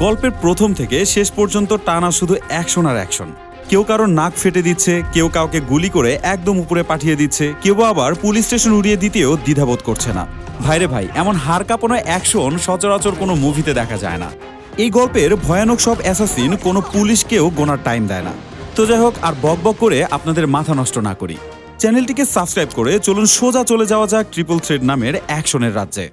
গল্পের প্রথম থেকে শেষ পর্যন্ত টানা শুধু অ্যাকশন আর অ্যাকশন। কেউ কারোর নাক ফেটে দিচ্ছে, কেউ কাউকে গুলি করে একদম উপরে পাঠিয়ে দিচ্ছে, কেউ আবার পুলিশ স্টেশন উড়িয়ে দিতেও দ্বিধাবোধ করছে না। ভাইরে ভাই, এমন হাড় কাঁপানো অ্যাকশন সচরাচর কোনো মুভিতে দেখা যায় না। এই গল্পের ভয়ানক সব অ্যাসাসিন কোনো পুলিশকেও গোনার টাইম দেয় না। তো যাই হোক, আর বক বক করে আপনাদের মাথা নষ্ট না করি, চ্যানেলটিকে সাবস্ক্রাইব করে চলুন সোজা চলে যাওয়া যাক ট্রিপল থ্রেড নামের অ্যাকশনের রাজ্যে।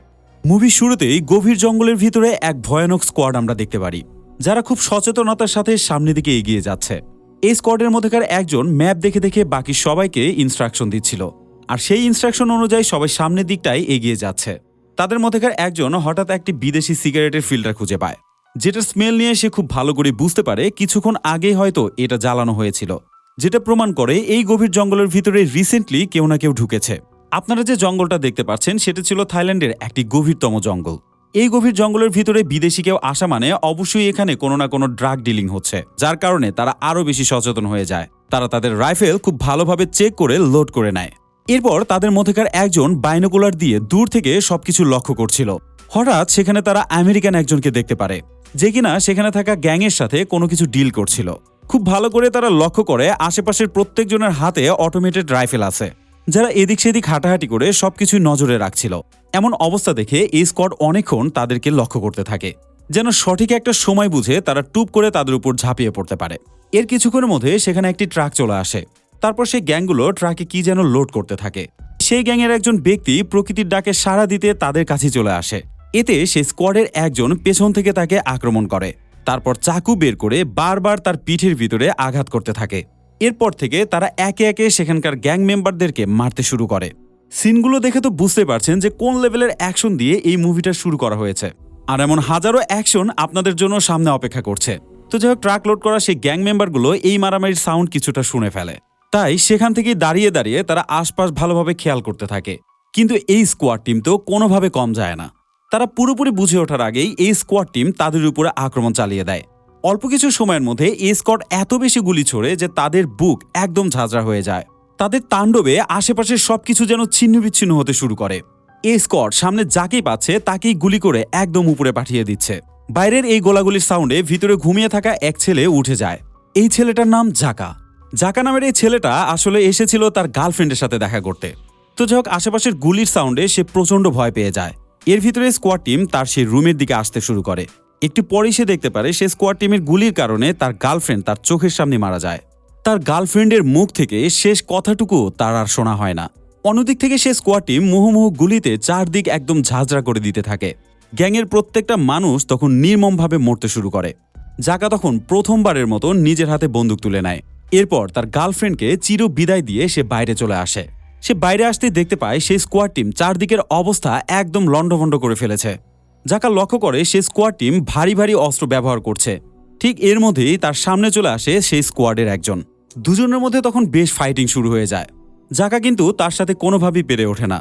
মুভির শুরুতেই গভীর জঙ্গলের ভিতরে এক ভয়ানক স্কোয়াড আমরা দেখতে পারি, যারা খুব সচেতনতার সাথে সামনের দিকে এগিয়ে যাচ্ছে। এই স্কোয়াডের মধ্যেকার একজন ম্যাপ দেখে দেখে বাকি সবাইকে ইনস্ট্রাকশন দিচ্ছিল, আর সেই ইনস্ট্রাকশন অনুযায়ী সবাই সামনের দিকটাই এগিয়ে যাচ্ছে। তাদের মধ্যেকার একজন হঠাৎ একটি বিদেশি সিগারেটের ফিল্টার খুঁজে পায়, যেটার স্মেল নিয়ে সে খুব ভালো করে বুঝতে পারে কিছুক্ষণ আগেই হয়তো এটা জ্বালানো হয়েছিল, যেটা প্রমাণ করে এই গভীর জঙ্গলের ভিতরে রিসেন্টলি কেউ না কেউ ঢুকেছে। আপনারা যে জঙ্গলটা দেখতে পাচ্ছেন সেটা ছিল থাইল্যান্ডের একটি গভীরতম জঙ্গল। এই গভীর জঙ্গলের ভিতরে বিদেশি কেউ আসা মানে অবশ্যই এখানে কোনো না কোনো ড্রাগ ডিলিং হচ্ছে, যার কারণে তারা আরও বেশি সচেতন হয়ে যায়। তারা তাদের রাইফেল খুব ভালোভাবে চেক করে লোড করে নেয়। এরপর তাদের মধ্যেকার একজন বাইনোকুলার দিয়ে দূর থেকে সবকিছু লক্ষ্য করছিল। হঠাৎ সেখানে তারা আমেরিকান একজনকে দেখতে পারে, যে কিনা সেখানে থাকা গ্যাংয়ের সাথে কোনো কিছু ডিল করছিল। খুব ভালো করে তারা লক্ষ্য করে আশেপাশের প্রত্যেকজনের হাতে অটোমেটেড রাইফেল আছে, যারা এদিক সেদিক হাঁটাহাঁটি করে সবকিছুই নজরে রাখছিল। এমন অবস্থা দেখে এই স্কোয়াড অনেকক্ষণ তাদেরকে লক্ষ্য করতে থাকে, যেন সঠিক একটা সময় বুঝে তারা টুপ করে তাদের উপর ঝাঁপিয়ে পড়তে পারে। এর কিছুক্ষণের মধ্যে সেখানে একটি ট্রাক চলে আসে। তারপর সেই গ্যাংগুলো ট্রাকে কি যেন লোড করতে থাকে। সেই গ্যাংয়ের একজন ব্যক্তি প্রকৃতির ডাকে সাড়া দিতে তাদের কাছে চলে আসে। এতে সেই স্কোয়াডের একজন পেছন থেকে তাকে আক্রমণ করে, তারপর চাকু বের করে বারবার তার পিঠের ভিতরে আঘাত করতে থাকে। এরপর থেকে তারা একে একে সেখানকার গ্যাং মেম্বারদেরকে মারতে শুরু করে। সিনগুলো দেখে তো বুঝতে পারছেন যে কোন লেভেলের অ্যাকশন দিয়ে এই মুভিটা শুরু করা হয়েছে, আর এমন হাজারো অ্যাকশন আপনাদের জন্য সামনে অপেক্ষা করছে। তো যাই হোক, ট্রাক লোড করা সেই গ্যাং মেম্বারগুলো এই মারামারির সাউন্ড কিছুটা শুনে ফেলে, তাই সেখান থেকে দাঁড়িয়ে দাঁড়িয়ে তারা আশপাশ ভালোভাবে খেয়াল করতে থাকে। কিন্তু এই স্কোয়াড টিম তো কোনোভাবে কম যায় না। তারা পুরোপুরি বুঝে ওঠার আগেই এই স্কোয়াড টিম তাদের উপরে আক্রমণ চালিয়ে দেয়। অল্প কিছু সময়ের মধ্যে এই স্কোয়াড এত বেশি গুলি ছোড়ে যে তাদের বুক একদম ঝাঁঝরা হয়ে যায়। তাদের তাণ্ডবে আশেপাশের সবকিছু যেন ছিন্ন বিচ্ছিন্ন হতে শুরু করে। এই স্কোয়াড সামনে যাকেই পাচ্ছে তাকেই গুলি করে একদম উপরে পাঠিয়ে দিচ্ছে। বাইরের এই গোলাগুলির সাউন্ডে ভিতরে ঘুমিয়ে থাকা এক ছেলে উঠে যায়। এই ছেলেটার নাম জাকা। জাকা নামের এই ছেলেটা আসলে এসেছিল তার গার্লফ্রেন্ডের সাথে দেখা করতে। তো যাই হোক, আশেপাশের গুলির সাউন্ডে সে প্রচন্ড ভয় পেয়ে যায়। এর ভিতরে স্কোয়াড টিম তার সেই রুমের দিকে আসতে শুরু করে। একটু পরেই সে দেখতে পারে সে স্কোয়াড টিমের গুলির কারণে তার গার্লফ্রেন্ড তার চোখের সামনে মারা যায়। তার গার্লফ্রেন্ডের মুখ থেকে শেষ কথাটুকু তার আর শোনা হয় না। অন্যদিক থেকে সে স্কোয়াড টিম মুহুমুহু গুলিতে চারদিক একদম ঝাঁঝরা করে দিতে থাকে। গ্যাংয়ের প্রত্যেকটা মানুষ তখন নির্মমভাবে মরতে শুরু করে। জাকা তখন প্রথমবারের মতো নিজের হাতে বন্দুক তুলে নেয়। এরপর তার গার্লফ্রেন্ডকে চির বিদায় দিয়ে সে বাইরে চলে আসে। সে বাইরে আসতেই দেখতে পায় সেই স্কোয়াড টিম চারদিকের অবস্থা একদম লন্ডভন্ড করে ফেলেছে। জাকা লক্ষ্য করে সেই স্কোয়াড টিম ভারী ভারী অস্ত্র ব্যবহার করছে। ঠিক এর মধ্যেই তার সামনে চলে আসে সেই স্কোয়াডের একজন। দুজনের মধ্যে তখন বেশ ফাইটিং শুরু হয়ে যায়। জাকা কিন্তু তার সাথে কোনোভাবেই পেরে ওঠে না।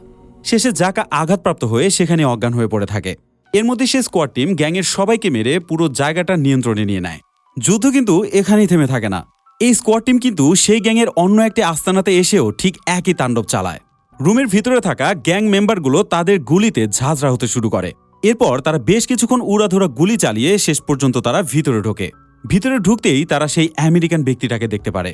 শেষে জাকা আঘাতপ্রাপ্ত হয়ে সেখানে অজ্ঞান হয়ে পড়ে থাকে। এর মধ্যে সেই স্কোয়াড টিম গ্যাংয়ের সবাইকে মেরে পুরো জায়গাটা নিয়ন্ত্রণে নিয়ে নেয়। যুদ্ধ কিন্তু এখানেই থেমে থাকে না। এই স্কোয়াড টিম কিন্তু সেই গ্যাংয়ের অন্য একটি আস্তানাতে এসেও ঠিক একই তাণ্ডব চালায়। রুমের ভিতরে থাকা গ্যাং মেম্বারগুলো তাদের গুলিতে ঝাঁঝরা হতে শুরু করে। এরপর তারা বেশ কিছুক্ষণ উড়াধুরা গুলি চালিয়ে শেষ পর্যন্ত তারা ভিতরে ঢোকে। ভিতরে ঢুকতেই তারা সেই আমেরিকান ব্যক্তিটাকে দেখতে পারে,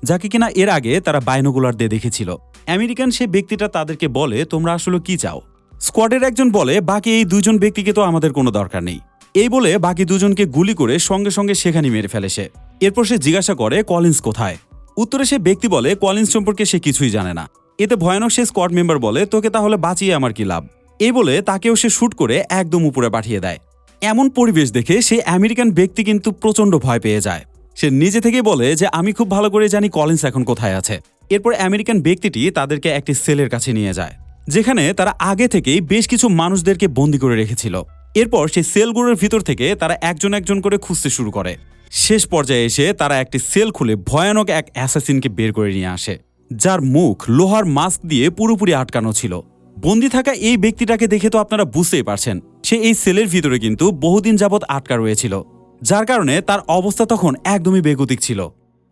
যাকে কিনা এর আগে তারা বাইনোকুলার দিয়ে দেখেছিল। আমেরিকান সেই ব্যক্তিটা তাদেরকে বলে, তোমরা আসলে কি চাও? স্কোয়াডের একজন বলে, বাকি এই দুজন ব্যক্তিকে তো আমাদের কোনো দরকার নেই। এই বলে বাকি দুজনকে গুলি করে সঙ্গে সঙ্গে সেখানে মেরে ফেলে সে। এরপর সে জিজ্ঞাসা করে কলিন্স কোথায়। উত্তরে সে ব্যক্তি বলে কলিন্স সম্পর্কে সে কিছুই জানে না। এতে ভয়ানক সে স্কোয়াড মেম্বার বলে, তোকে তাহলে বাঁচিয়ে আমার কি লাভ? এই বলে তাকেও সে শুট করে একদম উপরে পাঠিয়ে দেয়। এমন পরিবেশ দেখে সেই আমেরিকান ব্যক্তি কিন্তু প্রচন্ড ভয় পেয়ে যায়। সে নিজে থেকে বলে যে আমি খুব ভালো করে জানি কলিন্স এখন কোথায় আছে। এরপর আমেরিকান ব্যক্তিটি তাদেরকে একটি সেলের কাছে নিয়ে যায়, যেখানে তারা আগে থেকেই বেশ কিছু মানুষদেরকে বন্দী করে রেখেছিল। এরপর সেই সেলগুলোর ভিতর থেকে তারা একজন একজন করে খুঁজতে শুরু করে। শেষ পর্যায়ে এসে তারা একটি সেল খুলে ভয়ানক এক অ্যাসাসিনকে বের করে নিয়ে আসে, যার মুখ লোহার মাস্ক দিয়ে পুরোপুরি আটকানো ছিল। বন্দী থাকা এই ব্যক্তিটাকে দেখে তো আপনারা বুঝতেই পারছেন সে এই সেলের ভিতরে কিন্তু বহুদিন যাবৎ আটকা রয়েছিল, যার কারণে তার অবস্থা তখন একদমই বেগতিক ছিল।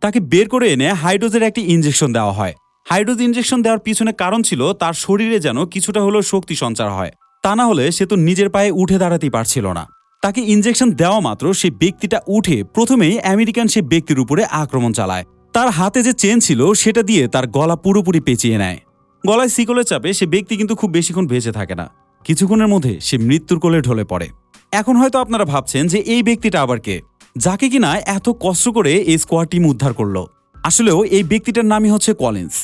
তাকে বের করে এনে হাইড্রোজের একটি ইনজেকশন দেওয়া হয়। হাইড্রোজ ইনজেকশন দেওয়ার পিছনে কারণ ছিল তার শরীরে যেন কিছুটা হলেও শক্তি সঞ্চার হয়, তা না হলে সে তো নিজের পায়ে উঠে দাঁড়াতেই পারছিল না। তাকে ইনজেকশন দেওয়া মাত্র সেই ব্যক্তিটা উঠে প্রথমেই আমেরিকান সেই ব্যক্তির উপরে আক্রমণ চালায়। তার হাতে যে চেন ছিল সেটা দিয়ে তার গলা পুরোপুরি পেঁচিয়ে নেয়। গলায় শিকলের চাপে সে ব্যক্তি কিন্তু খুব বেশিক্ষণ বেঁচে থাকে না, কিছুক্ষণের মধ্যে সে মৃত্যুর কোলে ঢলে পড়ে। এখন হয়তো আপনারা ভাবছেন যে এই ব্যক্তিটা আবার কে, যাকে কিনা এত কষ্ট করে এই স্কোয়াড টিম উদ্ধার করলো। আসলেও এই ব্যক্তিটার নামই হচ্ছে কলিন্স।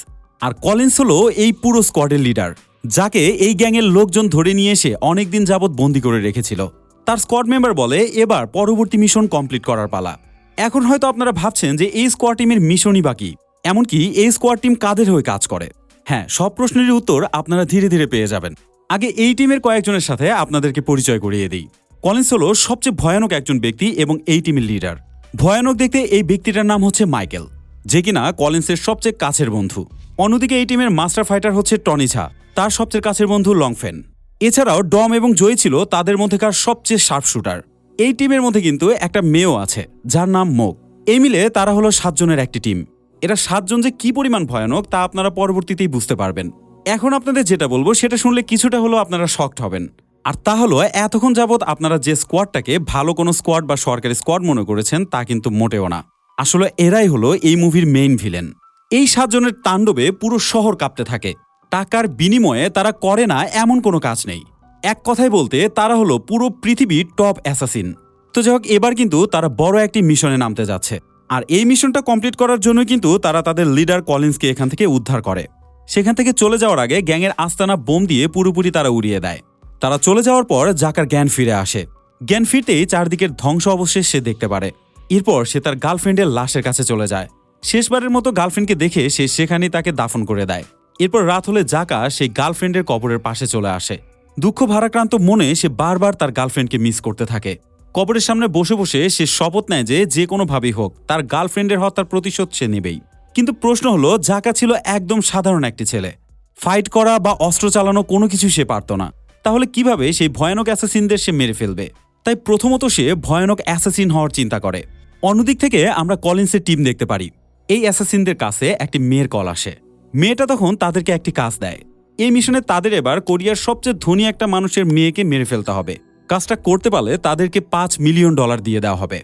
আর কলিন্স হলো এই পুরো স্কোয়াডের লিডার, যাকে এই গ্যাংয়ের লোকজন ধরে নিয়ে এসে অনেকদিন যাবৎ বন্দী করে রেখেছিল। তার স্কোয়াড মেম্বার বলে এবার পরবর্তী মিশন কমপ্লিট করার পালা। এখন হয়তো আপনারা ভাবছেন যে এই স্কোয়াড টিমের মিশনই বাকি, এমনকি এই স্কোয়াড টিম কাদের হয়ে কাজ করে। হ্যাঁ, সব প্রশ্নেরই উত্তর আপনারা ধীরে ধীরে পেয়ে যাবেন। আগে এই টিমের কয়েকজনের সাথে আপনাদেরকে পরিচয় করিয়ে দিই। কলিন্স হলো সবচেয়ে ভয়ানক একজন ব্যক্তি এবং এই টিমের লিডার। ভয়ানক দেখতে এই ব্যক্তিটার নাম হচ্ছে মাইকেল, যে কিনা কলিন্সের সবচেয়ে কাছের বন্ধু। অন্যদিকে এই টিমের মাস্টার ফাইটার হচ্ছে টনি ঝা, তার সবচেয়ে কাছের বন্ধু লংফেন। এছাড়াও ডম এবং জয় ছিল তাদের মধ্যেকার সবচেয়ে শার্প শুটার। এই টিমের মধ্যে কিন্তু একটা মেয়েও আছে যার নাম মোক। এই মিলে তারা হলো 7 জনের একটি টিম। এরা 7 জন যে কি পরিমাণ ভয়ানক তা আপনারা পরবর্তীতেই বুঝতে পারবেন। এখন আপনাদের যেটা বলবো সেটা শুনলে কিছুটা হলেও আপনারা শকড হবেন। আর তা হলো এতক্ষণ যাবৎ আপনারা যে স্কোয়াডটাকে ভালো কোনো স্কোয়াড বা সরকারি স্কোয়াড মনে করেছেন তা কিন্তু মোটেও না। আসলে এরাই হলো এই মুভির মেইন ভিলেন। এই 7 জনের তাণ্ডবে পুরো শহর কাঁপতে থাকে। টাকার বিনিময়ে তারা করে না এমন কোনো কাজ নেই। এক কথায় বলতে তারা হলো পুরো পৃথিবীর টপ অ্যাসাসিন। তো যাই হোক, এবার কিন্তু তারা বড় একটি মিশনে নামতে যাচ্ছে। আর এই মিশনটা কমপ্লিট করার জন্য কিন্তু তারা তাদের লিডার কলিন্সকে এখান থেকে উদ্ধার করে। সেখান থেকে চলে যাওয়ার আগে গ্যাংয়ের আস্তানা বোম দিয়ে পুরোপুরি তারা উড়িয়ে দেয়। তারা চলে যাওয়ার পর জাকার জ্ঞান ফিরে আসে। জ্ঞান ফিরতেই চারদিকের ধ্বংস অবশেষ সে দেখতে পারে। এরপর সে তার গার্লফ্রেন্ডের লাশের কাছে চলে যায়। শেষবারের মতো গার্লফ্রেন্ডকে দেখে সে সেখানেই তাকে দাফন করে দেয়। এরপর রাত হলে জাকা সেই গার্লফ্রেন্ডের কবরের পাশে চলে আসে। দুঃখ ভারাক্রান্ত মনে সে বারবার তার গার্লফ্রেন্ডকে মিস করতে থাকে। কবরের সামনে বসে বসে সে শপথ নেয় যে কোনোভাবেই হোক তার গার্লফ্রেন্ডের হত্যার প্রতিশোধ সে নেবেই। কিন্তু প্রশ্ন হলো, জাকা ছিল একদম সাধারণ একটি ছেলে। ফাইট করা বা অস্ত্র চালানো কোনো কিছু সে পারত না। তাহলে কিভাবে সেই ভয়ানক অ্যাসাসিনদের সে মেরে ফেলবে? তাই প্রথমত সে ভয়ানক অ্যাসাসিন হওয়ার চিন্তা করে। অন্যদিক থেকে আমরা কলিন্সের টিম দেখতে পারি। এই অ্যাসাসিনদের কাছে একটি মেয়ের কল আসে। মেয়েটা তখন তাদেরকে একটি কাজ দেয়। এই মিশনে তাদের এবার কোরিয়ার সবচেয়ে ধনী একটা মানুষের মেয়েকে মেরে ফেলতে হবে। কাজটা করতে পারলে তাদেরকে $5 মিলিয়ন দিয়ে দেওয়া হবে।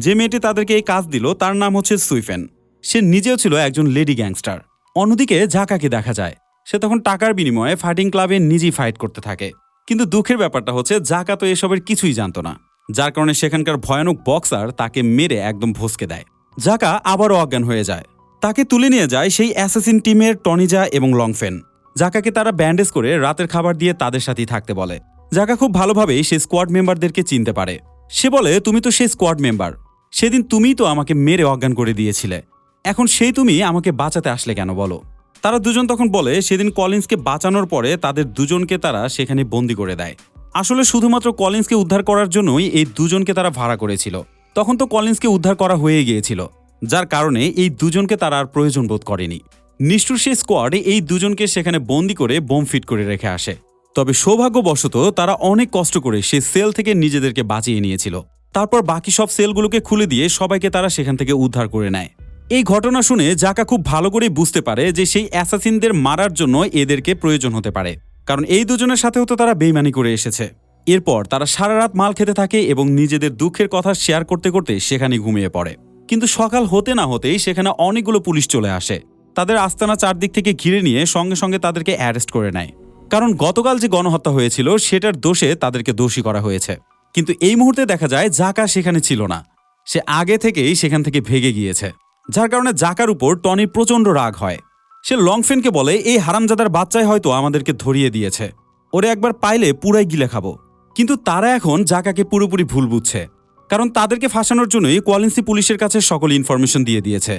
যে মেয়েটি তাদেরকে এই কাজ দিল তার নাম হচ্ছে সুইফেন। সে নিজেও ছিল একজন লেডি গ্যাংস্টার। অন্যদিকে জাকাকে দেখা যায়, সে তখন টাকার বিনিময়ে ফাইটিং ক্লাবে নিজেই ফাইট করতে থাকে। কিন্তু দুঃখের ব্যাপারটা হচ্ছে জাকা তো এসবের কিছুই জানতো না, যার কারণে সেখানকার ভয়ানক বক্সার তাকে মেরে একদম ভসকে দেয়। জাকা আবারও অজ্ঞান হয়ে যায়। তাকে তুলে নিয়ে যায় সেই অ্যাসাসিন টিমের টনিজা এবং লংফেন। জাকাকে তারা ব্যান্ডেজ করে রাতের খাবার দিয়ে তাদের সাথেই থাকতে বলে। জাকা খুব ভালোভাবেই সেই স্কোয়াড মেম্বারদেরকে চিনতে পারে। সে বলে, তুমি তো সেই স্কোয়াড মেম্বার, সেদিন তুমিই তো আমাকে মেরে অজ্ঞান করে দিয়েছিলে। এখন সেই তুমি আমাকে বাঁচাতে আসলে কেন বলো? তারা দুজন তখন বলে, সেদিন কলিন্সকে বাঁচানোর পরে তাদের দুজনকে তারা সেখানে বন্দি করে দেয়। আসলে শুধুমাত্র কলিন্সকে উদ্ধার করার জন্যই এই দুজনকে তারা ভাড়া করেছিল। তখন তো কলিন্সকে উদ্ধার করা হয়ে গিয়েছিল, যার কারণে এই দুজনকে তারা আর প্রয়োজন বোধ করেনি। নিষ্ঠুর সেই স্কোয়াড এই দুজনকে সেখানে বন্দি করে বোম ফিট করে রেখে আসে। তবে সৌভাগ্যবশত তারা অনেক কষ্ট করে সেই সেল থেকে নিজেদেরকে বাঁচিয়ে নিয়েছিল। তারপর বাকি সব সেলগুলোকে খুলে দিয়ে সবাইকে তারা সেখান থেকে উদ্ধার করে নেয়। এই ঘটনা শুনে জাকা খুব ভালো করে বুঝতে পারে যে সেই অ্যাসাসিনদের মারার জন্য এদেরকে প্রয়োজন হতে পারে, কারণ এই দুজনের সাথেও তো তারা বেইমানি করে এসেছে। এরপর তারা সারা রাত মাল খেতে থাকে এবং নিজেদের দুঃখের কথা শেয়ার করতে করতে সেখানে ঘুমিয়ে পড়ে। কিন্তু সকাল হতে না হতেই সেখানে অনেকগুলো পুলিশ চলে আসে। তাদের আস্তানা চারদিক থেকে ঘিরে নিয়ে সঙ্গে সঙ্গে তাদেরকে অ্যারেস্ট করে নেয়, কারণ গতকাল যে গণহত্যা হয়েছিল সেটার দোষে তাদেরকে দোষী করা হয়েছে। কিন্তু এই মুহূর্তে দেখা যায় জাকা সেখানে ছিল না, সে আগে থেকেই সেখান থেকে ভেগে গিয়েছে, যার কারণে জাকার উপর টনির প্রচণ্ড রাগ হয়। সে লংফেনকে বলে, এই হারামজাদার বাচ্চাই হয়তো আমাদেরকে ধরিয়ে দিয়েছে, ওরে একবার পাইলে পুরাই গিলে খাবো। কিন্তু তারা এখন জাকাকে পুরোপুরি ভুল বুঝছে, কারণ তাদেরকে ফাঁসানোর জন্যই কলিন্সই পুলিশের কাছে সকল ইনফরমেশন দিয়ে দিয়েছে।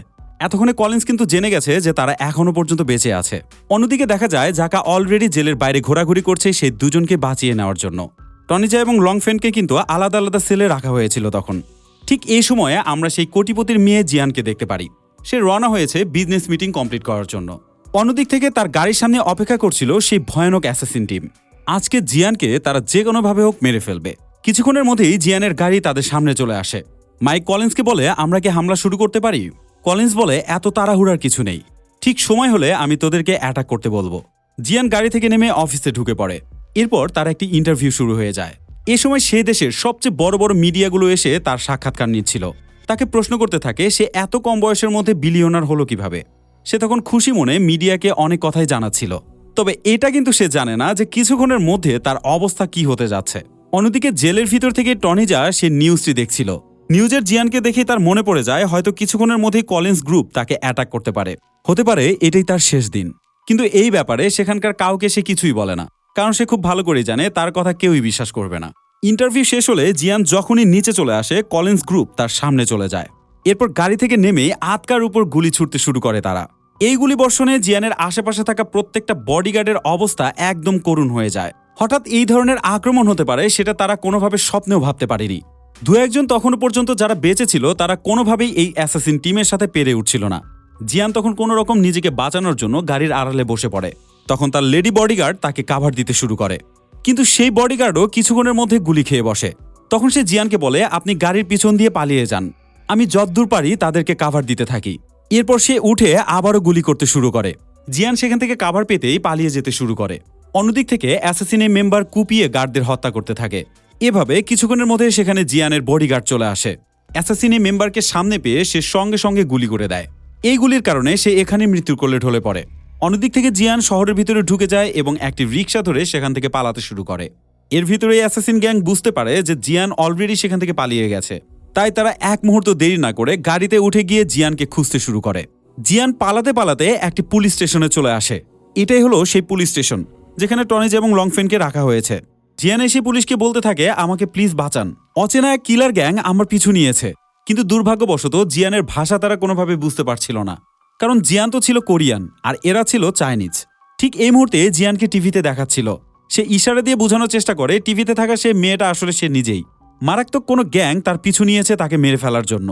এতক্ষণে কলিন্স কিন্তু জেনে গেছে যে তারা এখনো পর্যন্ত বেঁচে আছে। অন্যদিকে দেখা যায় জাকা অলরেডি জেলের বাইরে ঘোরাঘুরি করছে সেই দুজনকে বাঁচিয়ে নেওয়ার জন্য। টনিজা এবং লংফেনকে কিন্তু আলাদা আলাদা সেলে রাখা হয়েছিল তখন। ঠিক এই সময়ে আমরা সেই কোটিপতির মেয়ে জিয়ানকে দেখতে পারি। সে রওনা হয়েছে বিজনেস মিটিং কমপ্লিট করার জন্য। অন্যদিক থেকে তার গাড়ির সামনে অপেক্ষা করছিল সেই ভয়ানক অ্যাসাসিন টিম। আজকে জিয়ানকে তারা যে কোনোভাবে হোক মেরে ফেলবে। কিছুক্ষণের মধ্যেই জিয়ানের গাড়ি তাদের সামনে চলে আসে। মাইক কলিন্সকে বলে, আমরা কি হামলা শুরু করতে পারি? কলিন্স বলে, এত তাড়াহুড়ার কিছু নেই, ঠিক সময় হলে আমি তোদেরকে অ্যাটাক করতে বলবো। জিয়ান গাড়ি থেকে নেমে অফিসে ঢুকে পড়ে। এরপর তার একটি ইন্টারভিউ শুরু হয়ে যায়। এ সময় সে দেশের সবচেয়ে বড় বড় মিডিয়াগুলো এসে তার সাক্ষাৎকার নিচ্ছিল। তাকে প্রশ্ন করতে থাকে সে এত কম বয়সের মধ্যে বিলিয়নার হলো কিভাবে। সে তখন খুশি মনে মিডিয়াকে অনেক কথাই জানাচ্ছিল। তবে এটা কিন্তু সে জানে না যে কিছুক্ষণের মধ্যে তার অবস্থা কি হতে যাচ্ছে। অন্যদিকে জেলের ভিতর থেকে টনিজা সে নিউজটি দেখছিল। নিউজের জিয়ানকে দেখে তার মনে পড়ে যায় হয়তো কিছুক্ষণের মধ্যেই কলিন্স গ্রুপ তাকে অ্যাটাক করতে পারে। হতে পারে এটাই তার শেষ দিন। কিন্তু এই ব্যাপারে সেখানকার কাউকে সে কিছুই বলে না, কারণ সে খুব ভালো করেই জানে তার কথা কেউই বিশ্বাস করবে না। ইন্টারভিউ শেষ হলে জিয়ান যখনই নিচে চলে আসে কলিন্স গ্রুপ তার সামনে চলে যায়। এরপর গাড়ি থেকে নেমে আতকার উপর গুলি ছুটতে শুরু করে তারা। এই গুলি বর্ষণে জিয়ানের আশেপাশে থাকা প্রত্যেকটা বডিগার্ডের অবস্থা একদম করুণ হয়ে যায়। হঠাৎ এই ধরনের আক্রমণ হতে পারে সেটা তারা কোনোভাবে স্বপ্নেও ভাবতে পারেনি। দু একজন তখনও পর্যন্ত যারা বেঁচে ছিল তারা কোনোভাবেই এই অ্যাসাসিন টিমের সাথে পেরে উঠছিল না। জিয়ান তখন কোনো রকম নিজেকে বাঁচানোর জন্য গাড়ির আড়ালে বসে পড়ে। তখন তার লেডি বডিগার্ড তাকে কাভার দিতে শুরু করে, কিন্তু সেই বডিগার্ডও কিছুক্ষণের মধ্যে গুলি খেয়ে বসে। তখন সে জিয়ানকে বলে, আপনি গাড়ির পিছন দিয়ে পালিয়ে যান, আমি যতদূর পারি তাদেরকে কাভার দিতে থাকি। এরপর সে উঠে আবারও গুলি করতে শুরু করে। জিয়ান সেখান থেকে কাভার পেতেই পালিয়ে যেতে শুরু করে। অন্যদিক থেকে অ্যাসাসিনের মেম্বার কুপিয়ে গার্ডদের হত্যা করতে থাকে। এভাবে কিছুক্ষণের মধ্যে সেখানে জিয়ানের বডিগার্ড চলে আসে। অ্যাসাসিনের মেম্বারকে সামনে পেয়ে সে সঙ্গে সঙ্গে গুলি করে দেয়। এই গুলির কারণে সে এখানে মৃত্যুর কোলে ঢলে পড়ে। অন্যদিক থেকে জিয়ান শহরের ভিতরে ঢুকে যায় এবং একটি রিকশা ধরে সেখান থেকে পালাতে শুরু করে। এর ভিতরে অ্যাসাসিন গ্যাং বুঝতে পারে যে জিয়ান অলরেডি সেখান থেকে পালিয়ে গেছে, তাই তারা এক মুহূর্ত দেরি না করে গাড়িতে উঠে গিয়ে জিয়ানকে খুঁজতে শুরু করে। জিয়ান পালাতে পালাতে একটি পুলিশ স্টেশনে চলে আসে। এটাই হলো সেই পুলিশ স্টেশন যেখানে টনিজ এবং লংফেনকে রাখা হয়েছে। জিয়ান এসে পুলিশকে বলতে থাকে, আমাকে প্লিজ বাঁচান, অচেনা এক কিলার গ্যাং আমার পিছু নিয়েছে। কিন্তু দুর্ভাগ্যবশত জিয়ানের ভাষা তারা কোনোভাবে বুঝতে পারছিল না, কারণ জিয়ান তো ছিল কোরিয়ান আর এরা ছিল চাইনিজ। ঠিক এই মুহূর্তে জিয়ানকে টিভিতে দেখাচ্ছিল। সে ইশারা দিয়ে বোঝানোর চেষ্টা করে টিভিতে থাকা সে মেয়েটা আসলে সে নিজেই। মারাত্মক কোনো গ্যাং তার পিছু নিয়েছে তাকে মেরে ফেলার জন্য।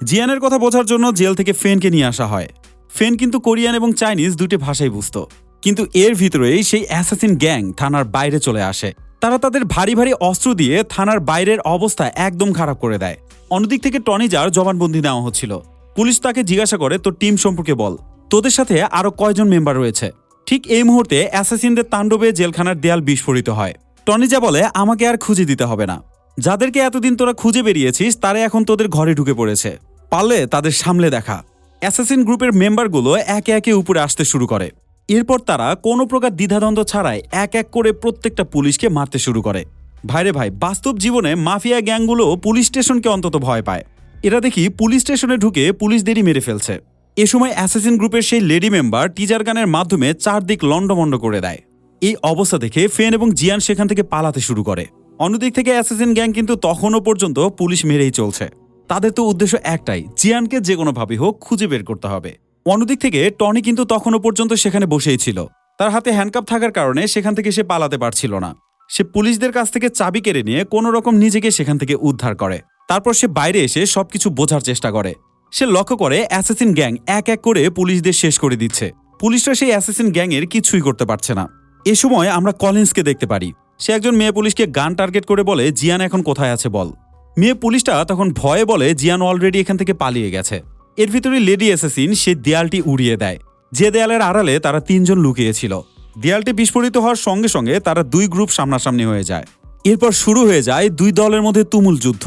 জিয়ানের কথা বোঝার জন্য জেল থেকে ফেনকে নিয়ে আসা হয়। ফেন কিন্তু কোরিয়ান এবং চাইনিজ দুটি ভাষাই বুঝত। কিন্তু এর ভিতরেই সেই অ্যাসাসিন গ্যাং থানার বাইরে চলে আসে। তারা তাদের ভারী ভারী অস্ত্র দিয়ে থানার বাইরের অবস্থা একদম খারাপ করে দেয়। অন্যদিক থেকে টনিজার জবানবন্দি নেওয়া হচ্ছিল। পুলিশ তাকে জিজ্ঞাসা করে, তোর টিম সম্পর্কে বল, তোদের সাথে আরো কয়জন মেম্বার রয়েছে। ঠিক এই মুহূর্তে অ্যাসাসিনদের তাণ্ডবে জেলখানার দেয়াল বিস্ফোরিত হয়। টনিজা বলে, আমাকে আর খুঁজে দিতে হবে না, যাদেরকে এতদিন তোরা খুঁজে বেরিয়েছিস তারা এখন তোদের ঘরে ঢুকে পড়েছে, পারলে তাদের সামলে দেখা। অ্যাসাসিন গ্রুপের মেম্বারগুলো একে একে উপরে আসতে শুরু করে। এরপর তারা কোনো প্রকার দ্বিধাদ্বন্দ্ব ছাড়াই এক এক করে প্রত্যেকটা পুলিশকে মারতে শুরু করে। ভাইরে ভাই, বাস্তব জীবনে মাফিয়া গ্যাংগুলো পুলিশ স্টেশনকে অন্তত ভয় পায়। এরা দেখি পুলিশ স্টেশনে ঢুকে পুলিশদেরই মেরে ফেলছে। এ সময় অ্যাসাসিন গ্রুপের সেই লেডি মেম্বার টিজার গানের মাধ্যমে চারদিক লন্ডভন্ড করে দেয়। এই অবস্থা দেখে ফেন এবং জিয়ান সেখান থেকে পালাতে শুরু করে। অন্যদিক থেকে অ্যাসাসিন গ্যাং কিন্তু তখনও পর্যন্ত পুলিশ মেরেই চলছে। তাদের তো উদ্দেশ্য একটাই, জিয়ানকে যে কোনোভাবে হোক খুঁজে বের করতে হবে। অন্যদিক থেকে টনি কিন্তু তখনও পর্যন্ত সেখানে বসেই ছিল। তার হাতে হ্যান্ডকাপ থাকার কারণে সেখান থেকে সে পালাতে পারছিল না। সে পুলিশদের কাছ থেকে চাবি কেড়ে নিয়ে কোনো রকম নিজেকে সেখান থেকে উদ্ধার করে। তারপর সে বাইরে এসে সবকিছু বোঝার চেষ্টা করে। সে লক্ষ্য করে অ্যাসাসিন গ্যাং এক এক করে পুলিশদের শেষ করে দিচ্ছে। পুলিশরা সেই অ্যাসাসিন গ্যাংয়ের কিছুই করতে পারছে না। এ সময় আমরা কলিন্সকে দেখতে পারি। সে একজন মেয়ে পুলিশকে গান টার্গেট করে বলে, জিয়ান এখন কোথায় আছে বল। মেয়ে পুলিশটা তখন ভয়ে বলে, জিয়ান অলরেডি এখান থেকে পালিয়ে গেছে। এর ভিতরে লেডি অ্যাসাসিন সে দেয়ালটি উড়িয়ে দেয়, যে দেয়ালের আড়ালে তারা তিনজন লুকিয়েছিল। দেয়ালটি বিস্ফোরিত হওয়ার সঙ্গে সঙ্গে তারা দুই গ্রুপ সামনাসামনি হয়ে যায়। এরপর শুরু হয়ে যায় দুই দলের মধ্যে তুমুল যুদ্ধ।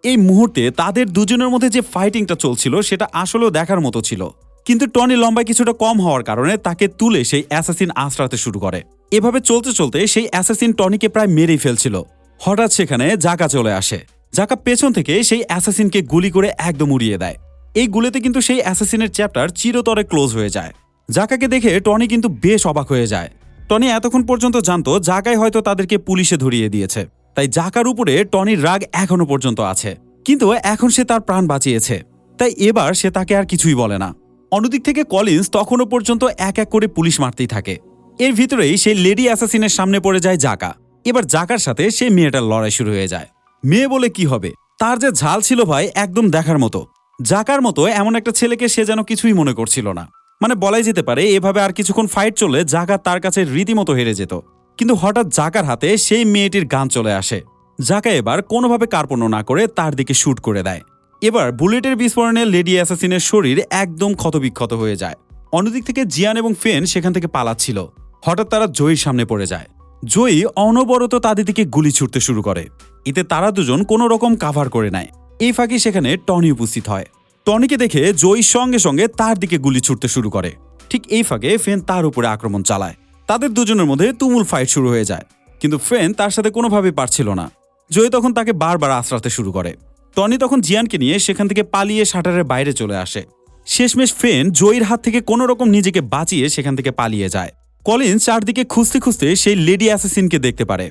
এই মুহূর্তে তাদের দুজনের মধ্যে যে ফাইটিংটা চলছিল সেটা আসলেও দেখার মতো ছিল। কিন্তু টনি লম্বায় কিছুটা কম হওয়ার কারণে তাকে তুলে সেই অ্যাসাসিন আঁচড়াতে শুরু করে। এভাবে চলতে চলতে সেই অ্যাসাসিন টনিকে প্রায় মেরেই ফেলছিল। হঠাৎ সেখানে জাকা চলে আসে। জাকা পেছন থেকে সেই অ্যাসাসিনকে গুলি করে একদম উড়িয়ে দেয়। এই গুলিতে কিন্তু সেই অ্যাসাসিনের চ্যাপ্টার চিরতরে ক্লোজ হয়ে যায়। জাকাকে দেখে টনি কিন্তু বেশ অবাক হয়ে যায়। টনি এতক্ষণ পর্যন্ত জানতো জাকাই হয়তো তাদেরকে পুলিশে ধরিয়ে দিয়েছে, তাই জাকার উপরে টনির রাগ এখনো পর্যন্ত আছে। কিন্তু এখন সে তার প্রাণ বাঁচিয়েছে, তাই এবার সে তাকে আর কিছুই বলে না। অন্যদিক থেকে কলিন্স তখনও পর্যন্ত এক এক করে পুলিশ মারতেই থাকে। এর ভিতরেই সেই লেডি অ্যাসাসিনের সামনে পড়ে যায় জাকা। এবার জাকার সাথে সেই মেয়েটার লড়াই শুরু হয়ে যায়। মেয়ে বলে কি হবে, তার যে ঝাল ছিল ভাই একদম দেখার মতো। জাকার মতো এমন একটা ছেলেকে সে যেন কিছুই মনে করছিল না। মানে বলাই যেতে পারে এভাবে আর কিছুক্ষণ ফাইট চললে জাকা তার কাছে রীতিমতো হেরে যেত। কিন্তু হঠাৎ জাকার হাতে সেই মেয়েটির গান চলে আসে। জাকা এবার কোনোভাবে কার্পণ্য না করে তার দিকে শুট করে দেয়। এবার বুলেটের বিস্ফোরণে লেডি অ্যাসাসিনের শরীর একদম ক্ষতবিক্ষত হয়ে যায়। অন্যদিক থেকে জিয়ান এবং ফেন সেখান থেকে পালাচ্ছিল। হঠাৎ তারা জয়ীর সামনে পড়ে যায়। জয়ী অনবরত তাদের দিকে গুলি ছুটতে শুরু করে। এতে তারা দুজন কোনো রকম কাভার করে নেয়। এই ফাঁকে সেখানে টনি উপস্থিত হয়। টনিকে দেখে জয়ী সঙ্গে সঙ্গে তার দিকে গুলি ছুটতে শুরু করে। ঠিক এই ফাঁকে ফেন তার উপরে আক্রমণ চালায়। তাদের দুজনের মধ্যে তুমুল ফাইট শুরু হয়ে যায়, কিন্তু ফেন তার সাথে কোনোভাবেই পারছিল না। জয়ী তখন তাকে বারবার আশ্রাতে শুরু করে। টনি তখন জিয়ানকে নিয়ে সেখান থেকে পালিয়ে শাটারের বাইরে চলে আসে। শেষমেশ ফেন জয়ীর হাত থেকে কোনো রকম নিজেকে বাঁচিয়ে সেখান থেকে পালিয়ে যায়। কলিন্স চারদিকে খুঁজতে খুঁজতে সেই লেডি অ্যাসাসিনকে দেখতে পারে,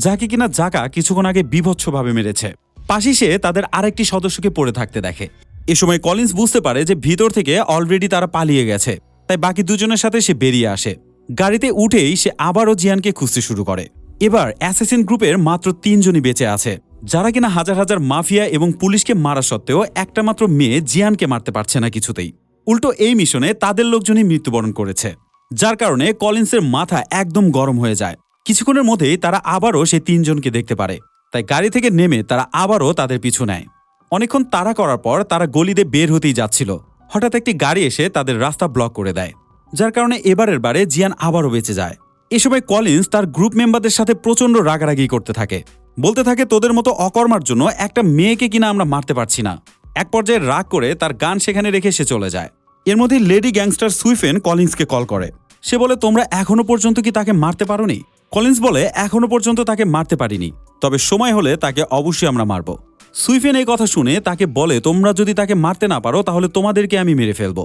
যাকে কিনা জাকা কিছুক্ষণ আগে বীভৎসভাবে মেরেছে। পাশে সে তাদের আরেকটি সদস্যকে পড়ে থাকতে দেখে। এ সময় কলিন্স বুঝতে পারে যে ভিতর থেকে অলরেডি তারা পালিয়ে গেছে, তাই বাকি দুজনের সাথে সে বেরিয়ে আসে। গাড়িতে উঠেই সে আবারও জিয়ানকে খুঁজতে শুরু করে। এবার অ্যাসাসিন গ্রুপের মাত্র 3 জনই বেঁচে আছে, যারা কিনা হাজার হাজার মাফিয়া এবং পুলিশকে মারা সত্ত্বেও একটা মাত্র মেয়ে জিয়ানকে মারতে পারছে না কিছুতেই। উল্টো এই মিশনে তাদের লোকজনই মৃত্যুবরণ করেছে, যার কারণে কলিন্সের মাথা একদম গরম হয়ে যায়। কিছুক্ষণের মধ্যেই তারা আবারও সেই 3 জনকে দেখতে পারে, তাই গাড়ি থেকে নেমে তারা আবারও তাদের পিছু নেয়। অনেকক্ষণ তাড়া করার পর তারা গলিতে বের হতেই যাচ্ছিল, হঠাৎ একটি গাড়ি এসে তাদের রাস্তা ব্লক করে দেয়, যার কারণে এবারের বারে জিয়ান আবারও বেঁচে যায়। এ সময় কলিন্স তার গ্রুপ মেম্বারদের সাথে প্রচণ্ড রাগারাগি করতে থাকে, বলতে থাকে তোদের মতো অকর্মার জন্য একটা মেয়েকে কিনা আমরা মারতে পারছি না। এক পর্যায়ে রাগ করে তার গান সেখানে রেখে সে চলে যায়। এর মধ্যে লেডি গ্যাংস্টার সুইফেন কলিন্সকে কল করে। সে বলে তোমরা এখনো পর্যন্ত কি তাকে মারতে পারোনি? কলিন্স বলে এখনো পর্যন্ত তাকে মারতে পারিনি, তবে সময় হলে তাকে অবশ্যই আমরা মারব। সুইফেন এই কথা শুনে তাকে বলে তোমরা যদি তাকে মারতে না পারো তাহলে তোমাদেরকে আমি মেরে ফেলবো।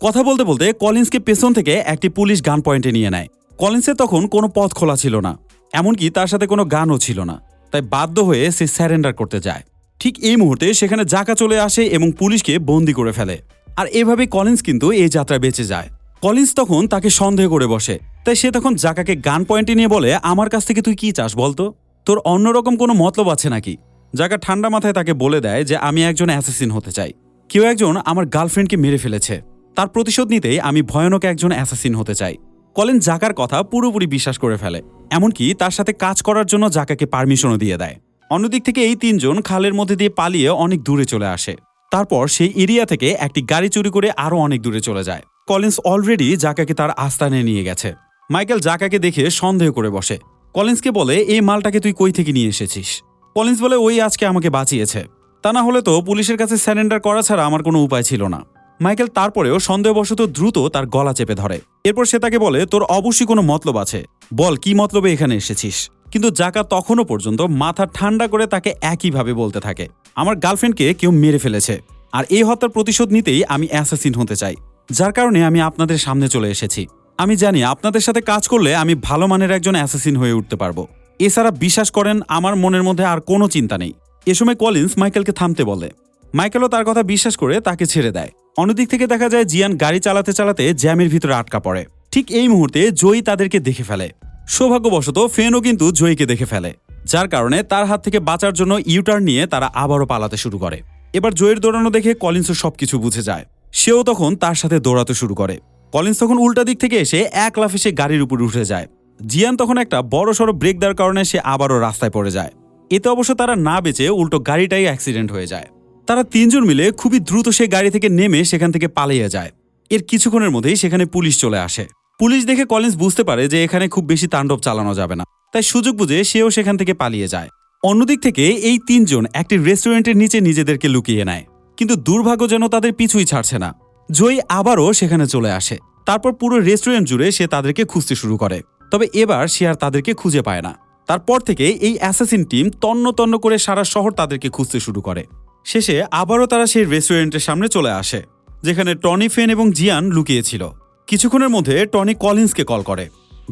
কথা বলতে বলতে কলিন্সকে পেছন থেকে একটি পুলিশ গান পয়েন্টে নিয়ে নেয়। কলিন্সের তখন কোনো পথ খোলা ছিল না, এমনকি তার সাথে কোনো গানও ছিল না, তাই বাধ্য হয়ে সে স্যারেন্ডার করতে যায়। ঠিক এই মুহূর্তে সেখানে জাকা চলে আসে এবং পুলিশকে বন্দি করে ফেলে। আর এভাবে কলিন্স কিন্তু এই যাত্রা বেঁচে যায়। কলিন্স তখন তাকে সন্দেহ করে বসে, তাই সে তখন জাকাকে গান পয়েন্টে নিয়ে বলে আমার কাছ থেকে তুই কি চাস বলতো, তোর অন্যরকম কোনো মতলব আছে নাকি? জাকা ঠান্ডা মাথায় তাকে বলে দেয় যে আমি একজন অ্যাসাসিন হতে চাই। কেউ একজন আমার গার্লফ্রেন্ডকে মেরে ফেলেছে, তার প্রতিশোধ নিতেই আমি ভয়ানক একজন অ্যাসাসিন হতে চাই। কলিন্স জাকার কথা পুরোপুরি বিশ্বাস করে ফেলে, এমনকি তার সাথে কাজ করার জন্য জাকাকে পারমিশনও দিয়ে দেয়। অন্যদিক থেকে এই 3 জন খালের মধ্যে দিয়ে পালিয়ে অনেক দূরে চলে আসে। তারপর সেই এরিয়া থেকে একটি গাড়ি চুরি করে আরও অনেক দূরে চলে যায়। কলিন্স অলরেডি জাকাকে তার আস্তানে নিয়ে গেছে। মাইকেল জাকাকে দেখে সন্দেহ করে বসে। কলিন্সকে বলে এই মালটাকে তুই কই থেকে নিয়ে এসেছিস? কলিন্স বলে ওই আজকে আমাকে বাঁচিয়েছে, তা না হলে তো পুলিশের কাছে স্যারেন্ডার করা ছাড়া আমার কোনো উপায় ছিল না। মাইকেল তারপরেও সন্দেহবশত দ্রুত তার গলা চেপে ধরে। এরপর সে তাকে বলে তোর অবশ্যই কোনো মতলব আছে, বল কি মতলবে এখানে এসেছিস? কিন্তু জাকা তখনও পর্যন্ত মাথা ঠান্ডা করে তাকে একইভাবে বলতে থাকে আমার গার্লফ্রেন্ডকে কেউ মেরে ফেলেছে, আর এই হত্যার প্রতিশোধ নিতেই আমি অ্যাসাসিন হতে চাই, যার কারণে আমি আপনাদের সামনে চলে এসেছি। আমি জানি আপনাদের সাথে কাজ করলে আমি ভালো মানের একজন অ্যাসাসিন হয়ে উঠতে পারবো। এছাড়া বিশ্বাস করেন আমার মনের মধ্যে আর কোনো চিন্তা নেই। এ সময় কলিন্স মাইকেলকে থামতে বলে। মাইকেলও তার কথা বিশ্বাস করে তাকে ছেড়ে দেয়। অন্যদিক থেকে দেখা যায় জিয়ান গাড়ি চালাতে চালাতে জ্যামের ভিতরে আটকা পড়ে। ঠিক এই মুহূর্তে জয়ী তাদেরকে দেখে ফেলে। সৌভাগ্যবশত ফেনও কিন্তু জয়ীকে দেখে ফেলে, যার কারণে তার হাত থেকে বাঁচার জন্য ইউটার্ন নিয়ে তারা আবারও পালাতে শুরু করে। এবার জয়ীর দৌড়ানো দেখে কলিন্সও সবকিছু বুঝে যায়। সেও তখন তার সাথে দৌড়াতে শুরু করে। কলিন্স তখন উল্টা দিক থেকে এসে এক লাফে সে গাড়ির উপর উঠে যায়। জিয়ান তখন একটা বড় সড়ো ব্রেক দেওয়ার কারণে সে আবারও রাস্তায় পড়ে যায়। এতে অবশ্য তারা না বেঁচে উল্টো গাড়িটাই অ্যাক্সিডেন্ট হয়ে যায়। তারা 3 জন মিলে খুবই দ্রুত সেই গাড়ি থেকে নেমে সেখান থেকে পালিয়ে যায়। এর কিছুক্ষণের মধ্যেই সেখানে পুলিশ চলে আসে। পুলিশ দেখে কলিন্স বুঝতে পারে যে এখানে খুব বেশি তাণ্ডব চালানো যাবে না, তাই সুযোগ বুঝে সেও সেখান থেকে পালিয়ে যায়। অন্যদিক থেকে এই 3 জন একটি রেস্টুরেন্টের নিচে নিজেদেরকে লুকিয়ে নেয়, কিন্তু দুর্ভাগ্য যেন তাদের পিছুই ছাড়ছে না। জয়ী আবারও সেখানে চলে আসে। তারপর পুরো রেস্টুরেন্ট জুড়ে সে তাদেরকে খুঁজতে শুরু করে, তবে এবার সে আর তাদেরকে খুঁজে পায় না। তারপর থেকে এই অ্যাসাসিন টিম তন্ন তন্ন করে সারা শহর তাদেরকে খুঁজতে শুরু করে। শেষে আবারও তারা সেই রেস্টুরেন্টের সামনে চলে আসে, যেখানে টনি, ফেন এবং জিয়ান লুকিয়েছিল। কিছুক্ষণের মধ্যে টনি কলিন্সকে কল করে।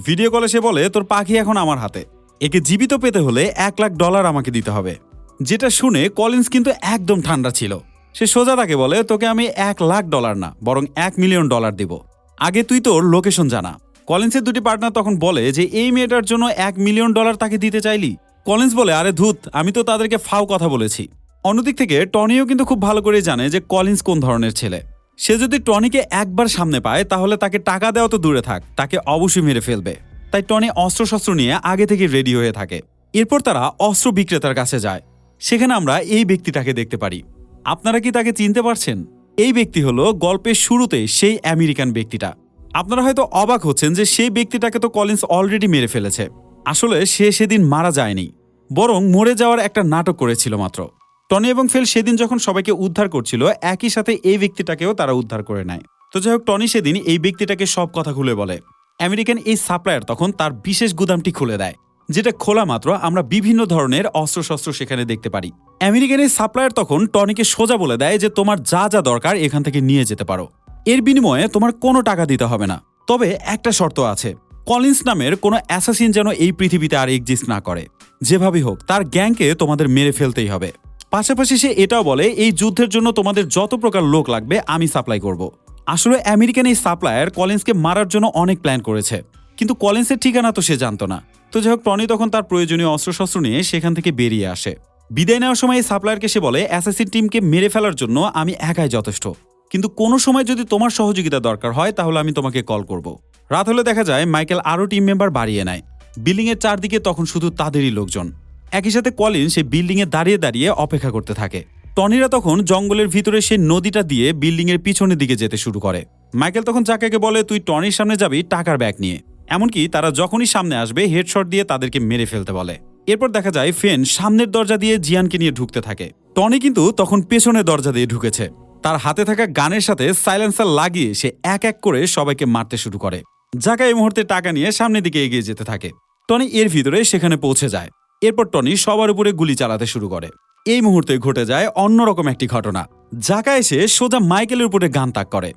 ভিডিও কলে সে বলে তোর পাখি এখন আমার হাতে, একে জীবিত পেতে হলে $1,00,000 আমাকে দিতে হবে। যেটা শুনে কলিন্স কিন্তু একদম ঠান্ডা ছিল। সে সোজা তাকে বলে তোকে আমি $1,00,000 না বরং $1,000,000 দিব, আগে তুই তোর লোকেশন জানা। কলিন্সের 2টি পার্টনার তখন বলে যে এই মেয়েটার জন্য $1,000,000 তাকে দিতে চাইলি? কলিন্স বলে আরে ধুত, আমি তো তাদেরকে ফাও কথা বলেছি। অন্যদিক থেকে টনিও কিন্তু খুব ভালো করে জানে যে কলিন্স কোন ধরনের ছেলে। সে যদি টনিকে একবার সামনে পায় তাহলে তাকে টাকা দেওয়া তো দূরে থাক, তাকে অবশ্যই মেরে ফেলবে। তাই টনি অস্ত্রশস্ত্র নিয়ে আগে থেকে রেডি হয়ে থাকে। এরপর তারা অস্ত্র বিক্রেতার কাছে যায়। সেখানে আমরা এই ব্যক্তিটাকে দেখতে পারি। আপনারা কি তাকে চিনতে পারছেন? এই ব্যক্তি হলো গল্পের শুরুতে সেই আমেরিকান ব্যক্তিটা। আপনারা হয়তো অবাক হচ্ছেন যে সেই ব্যক্তিটাকে তো কলিন্স অলরেডি মেরে ফেলেছে। আসলে সে সেদিন মারা যায়নি, বরং মরে যাওয়ার একটা নাটক করেছিল মাত্র। টনি এবং ফেল সেদিন যখন সবাইকে উদ্ধার করছিল, একই সাথে এই ব্যক্তিটাকেও তারা উদ্ধার করে নেয়। তো যাই হোক, টনি সেদিন এই ব্যক্তিটাকে সব কথা খুলে বলে। আমেরিকান এই সাপ্লায়ার তখন তার বিশেষ গুদামটি খুলে দেয়, যেটা খোলা মাত্র আমরা বিভিন্ন ধরনের অস্ত্রশস্ত্র সেখানে দেখতে পারি। আমেরিকান এই সাপ্লায়ার তখন টনিকে সোজা বলে দেয় যে তোমার যা যা দরকার এখান থেকে নিয়ে যেতে পারো, এর বিনিময়ে তোমার কোনো টাকা দিতে হবে না। তবে একটা শর্ত আছে, কলিন্স নামের কোনো অ্যাসাসিন যেন এই পৃথিবীতে আর এক্সিস্ট না করে। যেভাবেই হোক তার গ্যাংকে তোমাদের মেরে ফেলতেই হবে। পাশাপাশি সে এটাও বলে এই যুদ্ধের জন্য তোমাদের যত প্রকার লোক লাগবে আমি সাপ্লাই করব। আসলে আমেরিকান এই সাপ্লায়ার কলিন্সকে মারার জন্য অনেক প্ল্যান করেছে, কিন্তু কলিন্সের ঠিকানা তো সে জানতো না। তো যাই হোক, টনি তখন তার প্রয়োজনীয় অস্ত্রশস্ত্র নিয়ে সেখান থেকে বেরিয়ে আসে। বিদায় নেওয়ার সময় এই সাপ্লায়ারকে সে বলে অ্যাসাসিন টিমকে মেরে ফেলার জন্য আমি একাই যথেষ্ট, কিন্তু কোনো সময় যদি তোমার সহযোগিতা দরকার হয় তাহলে আমি তোমাকে কল করব। রাত হলে দেখা যায় মাইকেল আরও টিম মেম্বার বাড়িয়ে নেয়। বিল্ডিংয়ের চারদিকে তখন শুধু তাদেরই লোকজন। একই সাথে কলিন সে বিল্ডিংয়ে দাঁড়িয়ে দাঁড়িয়ে অপেক্ষা করতে থাকে। টনিরা তখন জঙ্গলের ভিতরে সেই নদীটা দিয়ে বিল্ডিংয়ের পিছনের দিকে যেতে শুরু করে। মাইকেল তখন জাকাকে বলে তুই টনির সামনে যাবি টাকার ব্যাগ নিয়ে। এমনকি তারা যখনই সামনে আসবে হেডশট দিয়ে তাদেরকে মেরে ফেলতে বলে। এরপর দেখা যায় ফেন সামনের দরজা দিয়ে জিয়ানকে নিয়ে ঢুকতে থাকে। টনি কিন্তু তখন পেছনের দরজা দিয়ে ঢুকেছে। তার হাতে থাকা গানের সাথে সাইলেন্সার লাগিয়ে সে এক এক করে সবাইকে মারতে শুরু করে। জাকা এই মুহূর্তে টাকা নিয়ে সামনের দিকে এগিয়ে যেতে থাকে। টনি এর ভিতরে সেখানে পৌঁছে যায়। এরপর টনি সবার উপরে গুলি চালাতে শুরু করে। এই মুহূর্তে ঘটে যায় অন্যরকম একটি ঘটনা। জাকা এসে সোজা মাইকেলের উপরে গান তাক করে।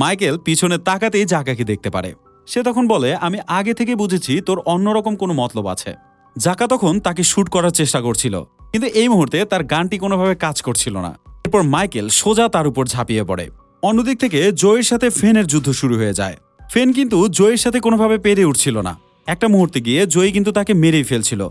মাইকেল পিছনে তাকাতেই জাকাকে দেখতে পারে। সে তখন বলে আমি আগে থেকে বুঝেছি তোর অন্যরকম কোনো মতলব আছে। জাকা তখন তাকে শুট করার চেষ্টা করছিল, কিন্তু এই মুহূর্তে তার গানটি কোনোভাবে কাজ করছিল না। এরপর মাইকেল সোজা তার উপর ঝাঁপিয়ে পড়ে। অন্যদিক থেকে জয়ের সাথে ফেনের যুদ্ধ শুরু হয়ে যায়। ফেন কিন্তু জয়ের সাথে কোনোভাবে পেরে উঠছিল না। একটা মুহূর্তে গিয়ে জয়ী কিন্তু তাকে মেরেই ফেলছিল।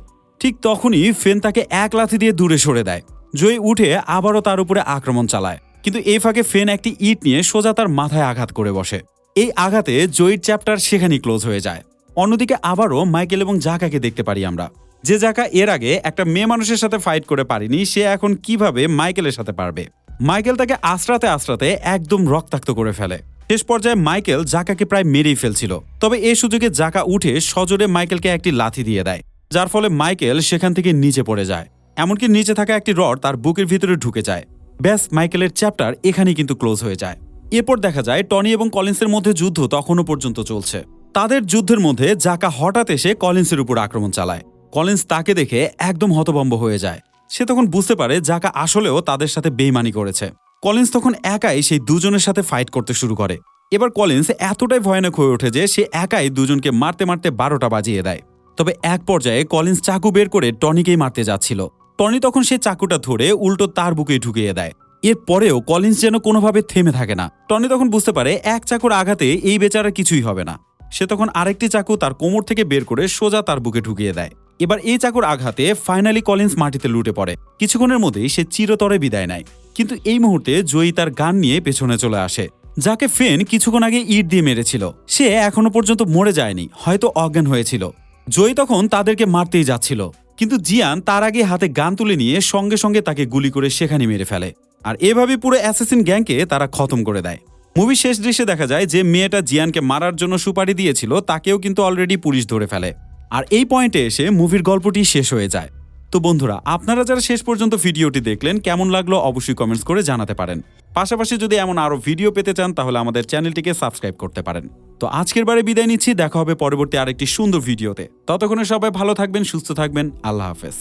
ঠিক তখনই ফেন তাকে এক লাথি দিয়ে দূরে সরে দেয়। জয়ী উঠে আবারও তার উপরে আক্রমণ চালায়, কিন্তু এই ফাঁকে ফেন একটি ইট নিয়ে সোজা তার মাথায় আঘাত করে বসে। এই আঘাতে জয়ীর চ্যাপ্টার সেখানেই ক্লোজ হয়ে যায়। অন্যদিকে আবারও মাইকেল এবং জাকাকে দেখতে পারি আমরা। যে জাকা এর আগে একটা মেয়ে মানুষের সাথে ফাইট করে পারেনি, সে এখন কিভাবে মাইকেলের সাথে পারবে। মাইকেল তাকে আশ্রাতে আশ্রাতে একদম রক্তাক্ত করে ফেলে। শেষ পর্যায়ে মাইকেল জাকাকে প্রায় মেরেই ফেলছিল। তবে এই সুযোগে জাকা উঠে সজোরে মাইকেলকে একটি লাথি দিয়ে দেয়, যার ফলে মাইকেল সেখান থেকে নিচে পড়ে যায়। এমনকি নিচে থাকা একটি রড তার বুকের ভিতরে ঢুকে যায়। ব্যাস, মাইকেলের চ্যাপ্টার এখানেই কিন্তু ক্লোজ হয়ে যায়। এরপর দেখা যায় টনি এবং কলিন্সের মধ্যে যুদ্ধ তখনও পর্যন্ত চলছে। তাদের যুদ্ধের মধ্যে জাকা হঠাৎ এসে কলিন্সের উপর আক্রমণ চালায়। কলিন্স তাকে দেখে একদম হতভম্ব হয়ে যায়। সে তখন বুঝতে পারে জাকা আসলেও তাদের সাথে বেইমানি করেছে। কলিন্স তখন একাই সেই দুজনের সাথে ফাইট করতে শুরু করে। এবার কলিন্স এতটাই ভয়ানক হয়ে ওঠে যে সে একাই দুজনকে মারতে মারতে 12টা বাজিয়ে দেয়। তবে এক পর্যায়ে কলিন্স চাকু বের করে টনিকেই মারতে যাচ্ছিল। টনি তখন সে চাকুটা ধরে উল্টো তার বুকেই ঢুকিয়ে দেয়। এরপরেও কলিন্স যেন কোনোভাবে থেমে থাকে না। টনি তখন বুঝতে পারে এক চাকুর আঘাতে এই বেচারা কিছুই হবে না। সে তখন আরেকটি চাকু তার কোমর থেকে বের করে সোজা তার বুকে ঢুকিয়ে দেয়। এবার এই চাকুর আঘাতে ফাইনালি কলিন্স মাটিতে লুটে পড়ে। কিছুক্ষণের মধ্যেই সে চিরতরে বিদায় নেয়। কিন্তু এই মুহূর্তে জয়ী তার গান নিয়ে পেছনে চলে আসে। যাকে ফেন কিছুক্ষণ আগে ইট দিয়ে মেরেছিল, সে এখনো পর্যন্ত মরে যায়নি, হয়তো অজ্ঞান হয়েছিল। জয়ী তখন তাদেরকে মারতেই যাচ্ছিল, কিন্তু জিয়ান তার আগে হাতে গান তুলে নিয়ে সঙ্গে সঙ্গে তাকে গুলি করে সেখানে মেরে ফেলে। আর এভাবে পুরো অ্যাসাসিন গ্যাংকে তারা খতম করে দেয়। মুভির শেষ দৃশ্যে দেখা যায় যে মেয়েটা জিয়ানকে মারার জন্য সুপারি দিয়েছিল তাকেও কিন্তু অলরেডি পুলিশ ধরে ফেলে। আর এই পয়েন্টে এসে মুভির গল্পটি শেষ হয়ে যায়। তো বন্ধুরা, আপনারা যারা শেষ পর্যন্ত ভিডিওটি দেখলেন কেমন লাগলো অবশ্যই কমেন্টস করে জানাতে পারেন। পাশাপাশি যদি এমন আরো ভিডিও পেতে চান তাহলে আমাদের চ্যানেলটিকে সাবস্ক্রাইব করতে পারেন। তো আজকের বারে বিদায় নিচ্ছি, দেখা হবে পরবর্তী আরেকটি সুন্দর ভিডিওতে। ততক্ষণে সবাই ভালো থাকবেন, সুস্থ থাকবেন। আল্লাহ হাফেজ।